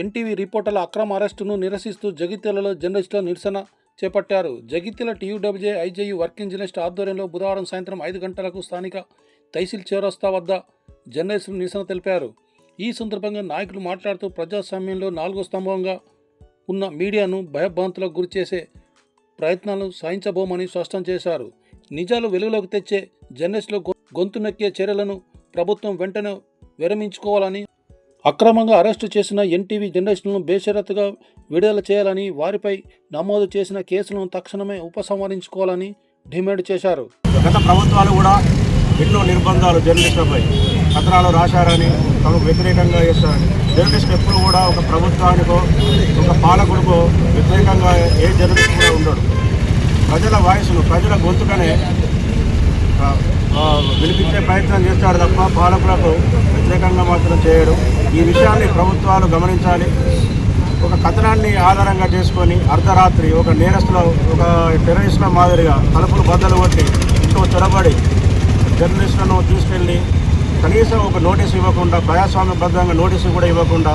NTV రిపోర్టర్ల అక్రమ అరెస్టును నిరసిస్తూ జగిత్యాలలో జర్నలిస్టుల నిరసన చేపట్టారు. Jagtial TUWJ IJU working journalist ఆధ్వర్యంలో బుధవారం సాయంత్రం 5 గంటలకు స్థానిక తహసీల్ చౌరస్తా వద్ద జర్నలిస్టులు నిరసన తెలిపారు. ఈ సందర్భంగా నాయకులు మాట్లాడుతూ ప్రజాస్వామ్యంలో 4వ స్తంభంగా ఉన్న మీడియాను భయభ్రాంతులకు గురిచేసే ప్రయత్నాలను సహించబోమని స్పష్టం చేశారు. నిజాలు వెలుగులోకి తెచ్చే జర్నలిస్టులు గొంతు నొక్కే చర్యలను ప్రభుత్వం వెంటనే విరమించుకోవాలని, అక్రమంగా అరెస్టు చేసిన ఎన్టీవీ జర్నలిస్టులను బేషరతుగా విడుదల చేయాలని, వారిపై నమోదు చేసిన కేసులను తక్షణమే ఉపసంహరించుకోవాలని డిమాండ్ చేశారు. గత ప్రభుత్వాలు కూడా ఎన్నో నిర్బంధాలు జర్నలిస్టులపై పత్రాలు రాశారని, తమకు వ్యతిరేకంగా చేస్తారని. జర్నలిస్టులు ఎప్పుడు కూడా ఒక ప్రభుత్వానికో ఒక పాలకుడికో వ్యతిరేకంగా ఏ జర్నలిస్ట్ కూడా ఉండడు. ప్రజల వాయిస్ను, ప్రజల గొంతుకనే వినిపించే ప్రయత్నం చేస్తాడు తప్ప పాలకులకు వ్యతిరేకంగా మాత్రం చేయడు. ఈ విషయాన్ని ప్రభుత్వాలు గమనించాలి. ఒక కథనాన్ని ఆధారంగా చేసుకొని అర్ధరాత్రి ఒక నేరస్తుల, ఒక టెర్రరిస్టుల మాదిరిగా తలుపులు బద్దలు కొట్టి ఇంట్లో చొరబడి జర్నలిస్టులను తీసుకెళ్ళి కనీసం ఒక నోటీసు ఇవ్వకుండా, ప్రజాస్వామ్యబద్ధంగా నోటీసు కూడా ఇవ్వకుండా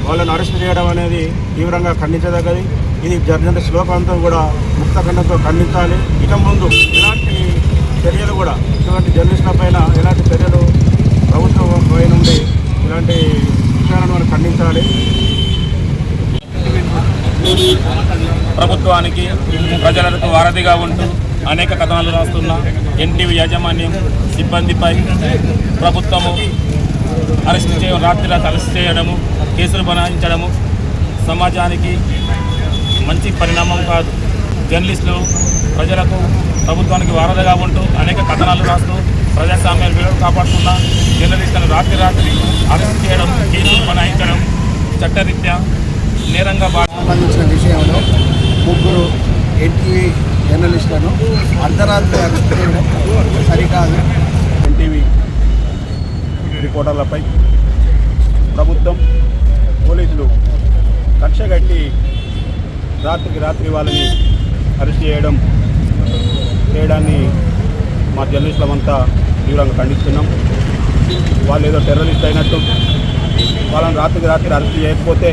వాళ్ళని అరెస్ట్ చేయడం అనేది తీవ్రంగా ఖండించదగ్గది. ఇది జర్నలిస్ట్ లోకంతో కూడా ముక్తఖండంతో ఖండించాలి. ఇక ముందు ఎలాంటి చర్యలు కూడా, ఇటువంటి జర్నలిస్టుల పైన ఎలాంటి చర్యలు ప్రభుత్వం పై నుండి ఇలాంటి విషయాలను మనం ఖండించాలి. ప్రభుత్వానికి ప్రజలకు వారధిగా ఉంటూ అనేక కథనాలు రాస్తున్న ఎన్టీవీ యాజమాన్యం సిబ్బందిపై ప్రభుత్వము రాత్రి అరెస్ట్ చేయడము, కేసులు బనాయించడము సమాజానికి మంచి పరిణామం కాదు. జర్నలిస్టులు ప్రజలకు, ప్రభుత్వానికి వారధిగా ఉంటూ అనేక కథనాలు రాస్తూ ప్రజాస్వామ్య విలువలు కాపాడుతున్న జర్నలిస్టులను రాత్రి అరెస్ట్ చేయడం, కేసులు బనాయించడం చట్టరీత్యా నేరంగా సంబంధించిన విషయంలో 3 ఎన్టీవీ జర్నలిస్టులను అర్ధరాత్రి అరెస్ట్ చేయడం సరికాదు. ఎన్టీవీ రిపోర్టర్లపై ప్రభుత్వం, పోలీసులు కక్షగట్టి రాత్రికి రాత్రి వాళ్ళని అరెస్ట్ చేయడాన్ని మా జర్నలిస్టులమంతా తీవ్రంగా ఖండిస్తున్నాం. వాళ్ళు ఏదో టెర్రరిస్ట్ అయినట్టు వాళ్ళని రాత్రికి రాత్రి అరెస్ట్ చేయకపోతే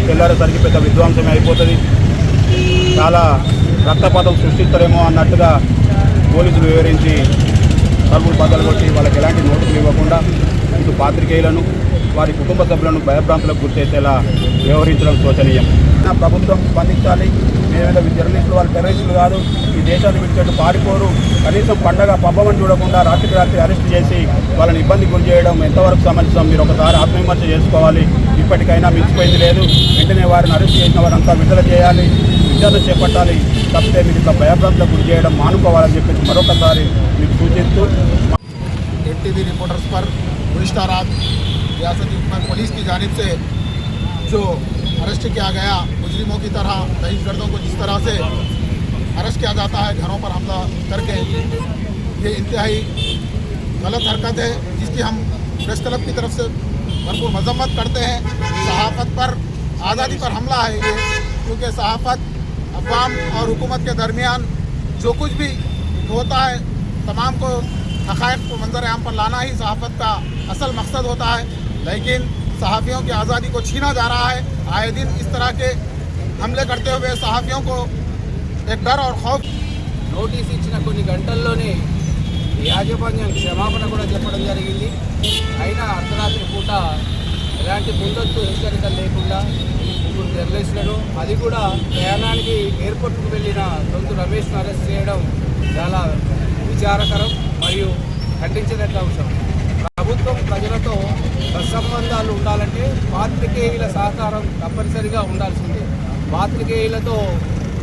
తెల్లారేసరికి పెద్ద విధ్వంసమే అయిపోతుంది, చాలా రక్తపాతం సృష్టిస్తారేమో అన్నట్టుగా పోలీసులు వివరించి తలుపులు బద్దలు కొట్టి వాళ్ళకి ఎలాంటి నోటీసులు ఇవ్వకుండా ఇటు పాత్రికేయులను, వారి కుటుంబ సభ్యులను భయభ్రాంతులకు గురిచేసేలా వ్యవహరించడం శోచనీయం. ప్రభుత్వం స్పందించాలి. మేమేదో జర్నలిస్టులు వాళ్ళు టెర్రరిస్టులు కాదు, ఈ దేశాన్ని విడిచేట్టు పారిపోరు. కనీసం పండగ పబ్బమని చూడకుండా రాత్రికి రాత్రి అరెస్ట్ చేసి వాళ్ళని ఇబ్బంది గురి చేయడం ఎంతవరకు సమంజసం? మీరు ఒకసారి ఆత్మవిమర్శ చేసుకోవాలి. ఇప్పటికైనా మించిపోయింది లేదు. వెంటనే వారిని అరెస్ట్ చేసిన వారంతా విడుదల చేయాలి, విచారణ చేపట్టాలి. తప్పితే మీరు ఇట్లా భయభ్రాంతులకు గురి చేయడం మానుకోవాలని చెప్పేసి మరొకసారి మీకు సూచిస్తూ एनटीवी रिपोर्टर्स पर गुज़िश्ता रात रियासती पुलिस की जानिब से जो अरेस्ट किया गया, मुजरिमों की तरह दहशतगर्दों को जिस तरह से अरेस्ट किया जाता है घरों पर हमला करके, ये इंतहाई गलत हरकत है जिसकी हम प्रेस क्लब की तरफ से भरपूर मजम्मत करते हैं। सहाफ़त पर आज़ादी पर हमला है ये, क्योंकि सहाफ़त अवाम और हुकूमत के दरमियान जो कुछ भी होता है तमाम को हक़ाइक़ को मंजर आम पर लाना ही सहाफ़त का असल मकसद होता है। लेकिन सहाफ़ियों की आज़ादी को छीना जा रहा है। आए दिन इस तरह के हमले करते हुए सहाफ़ियों को एक डर और खौफ। నోటీస్ ఇచ్చిన కొన్ని గంటల్లోనే యాజమాన్యం క్షమాపణ కూడా చెప్పడం జరిగింది. అయినా అర్ధరాత్రి పూట ఎలాంటి ముందస్తు హెచ్చరికలు లేకుండా 3 జర్నలిస్టులను, అది కూడా ప్రయాణానికి ఎయిర్పోర్ట్కు వెళ్ళిన దొంతు రమేష్ను అరెస్ట్ చేయడం చాలా విచారకరం మరియు ఖండించదగ్గ అంశం. ప్రభుత్వం ప్రజలతో సత్సంబంధాలు ఉండాలంటే పాత్రికేయుల సహకారం తప్పనిసరిగా ఉండాల్సిందే. పాత్రికేయులతో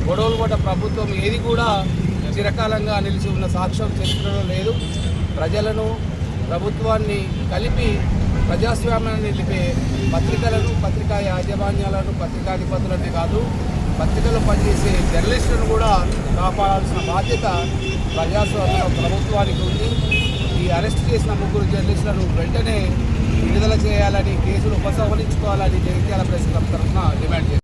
గొడవలు పడ్డ ప్రభుత్వం ఏది కూడా చిరకాలంగా నిలిచి ఉన్న సాక్ష్యం చరిత్రలో లేదు. ప్రజలను, ప్రభుత్వాన్ని కలిపి ప్రజాస్వామ్యాన్ని నిలిపే పత్రికలను, పత్రికా యాజమాన్యాలను, పత్రికాధిపతులనే కాదు, పత్రికలో పనిచేసే జర్నలిస్టులను కూడా కాపాడాల్సిన బాధ్యత ప్రజాస్వామ్యంలో ప్రభుత్వానికి ఉంది. ఈ అరెస్ట్ చేసిన 3 జర్నలిస్టులను వెంటనే విడుదల చేయాలని, కేసులు ఉపసంహరించుకోవాలని జగిత్యాల ప్రెస్ క్లబ్ తరఫున డిమాండ్ చేశారు.